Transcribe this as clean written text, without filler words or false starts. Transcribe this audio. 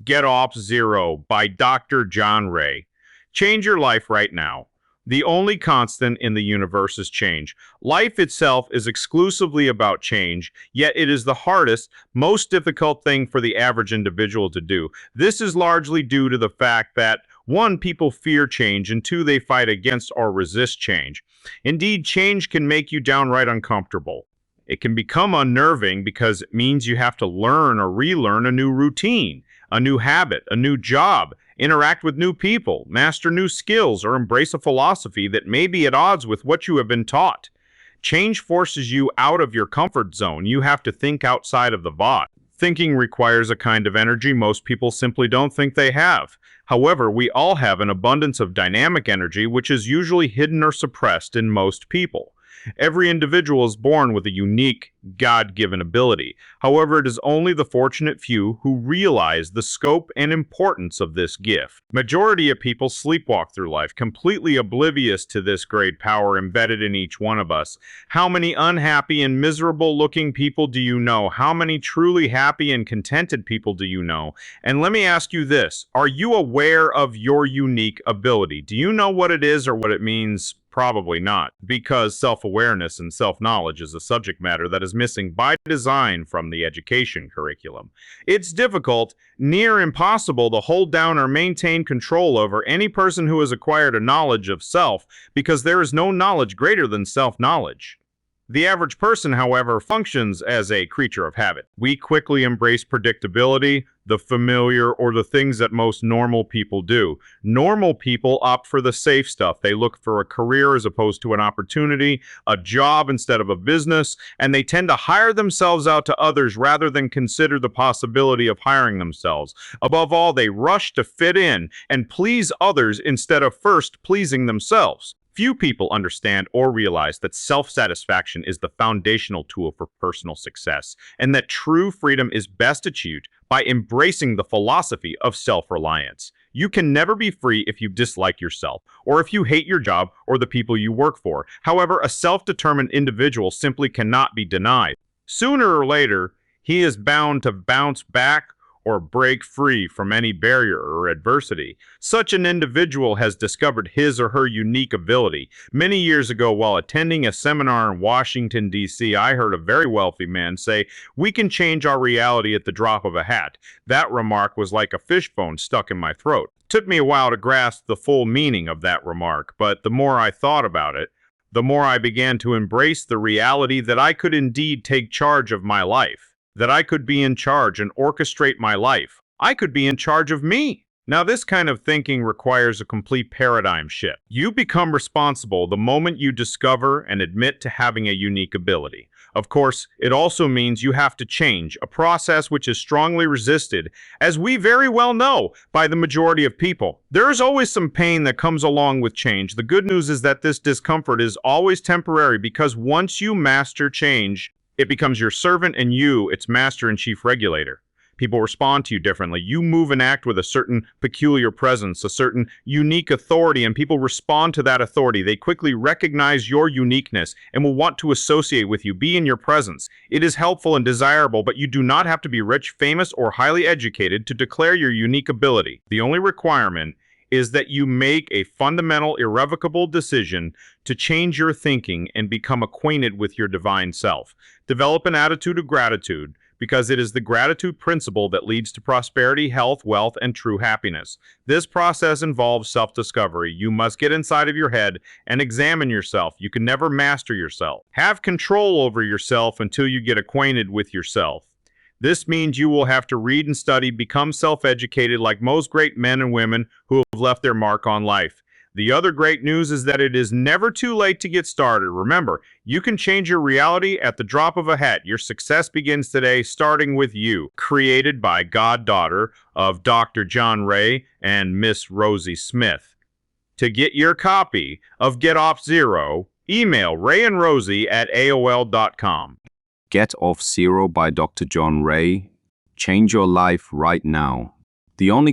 Get Off Zero by Dr. John Raye. Change your life right now. The only constant in the universe is change. Life itself is exclusively about change, yet it is the hardest, most difficult thing for the average individual to do. This is largely due to the fact that, one, people fear change, and two, they fight against or resist change. Indeed, change can make you downright uncomfortable. It can become unnerving because it means you have to learn or relearn a new routine, a new habit, a new job, interact with new people, master new skills, or embrace a philosophy that may be at odds with what you have been taught. Change forces you out of your comfort zone. You have to think outside of the box. Thinking requires a kind of energy most people simply don't think they have. However, we all have an abundance of dynamic energy which is usually hidden or suppressed in most people. Every individual is born with a unique, God-given ability. However, it is only the fortunate few who realize the scope and importance of this gift. Majority of people sleepwalk through life, completely oblivious to this great power embedded in each one of us. How many unhappy and miserable-looking people do you know? How many truly happy and contented people do you know? And let me ask you this, are you aware of your unique ability? Do you know what it is or what it means? Probably not, because self-awareness and self-knowledge is a subject matter that is missing by design from the education curriculum. It's difficult, near impossible, to hold down or maintain control over any person who has acquired a knowledge of self, because there is no knowledge greater than self-knowledge. The average person, however, functions as a creature of habit. We quickly embrace predictability, the familiar, or the things that most normal people do. Normal people opt for the safe stuff. They look for a career as opposed to an opportunity, a job instead of a business, and they tend to hire themselves out to others rather than consider the possibility of hiring themselves. Above all, they rush to fit in and please others instead of first pleasing themselves. Few people understand or realize that self-satisfaction is the foundational tool for personal success, and that true freedom is best achieved by embracing the philosophy of self-reliance. You can never be free if you dislike yourself, or if you hate your job or the people you work for. However, a self-determined individual simply cannot be denied. Sooner or later, he is bound to bounce back or break free from any barrier or adversity. Such an individual has discovered his or her unique ability. Many years ago, while attending a seminar in Washington, D.C., I heard a very wealthy man say, "We can change our reality at the drop of a hat." That remark was like a fishbone stuck in my throat. It took me a while to grasp the full meaning of that remark, but the more I thought about it, the more I began to embrace the reality that I could indeed take charge of my life. That I could be in charge and orchestrate my life. I could be in charge of me. Now, this kind of thinking requires a complete paradigm shift. You become responsible the moment you discover and admit to having a unique ability. Of course, it also means you have to change, a process which is strongly resisted, as we very well know, by the majority of people. There is always some pain that comes along with change. The good news is that this discomfort is always temporary, because once you master change, it becomes your servant and you, its master and chief regulator. People respond to you differently. You move and act with a certain peculiar presence, a certain unique authority, and people respond to that authority. They quickly recognize your uniqueness and will want to associate with you, be in your presence. It is helpful and desirable, but you do not have to be rich, famous, or highly educated to declare your unique ability. The only requirement is that you make a fundamental, irrevocable decision to change your thinking and become acquainted with your divine self. Develop an attitude of gratitude, because it is the gratitude principle that leads to prosperity, health, wealth, and true happiness. This process involves self-discovery. You must get inside of your head and examine yourself. You can never master yourself. Have control over yourself until you get acquainted with yourself. This means you will have to read and study, become self-educated like most great men and women who have left their mark on life. The other great news is that it is never too late to get started. Remember, you can change your reality at the drop of a hat. Your success begins today, starting with you. Created by goddaughter of Dr. John Raye and Miss Rosie Smith. To get your copy of Get Off Zero, email rayandrosie@aol.com. Get Off Zero by Dr. John Raye. Change your life right now. The only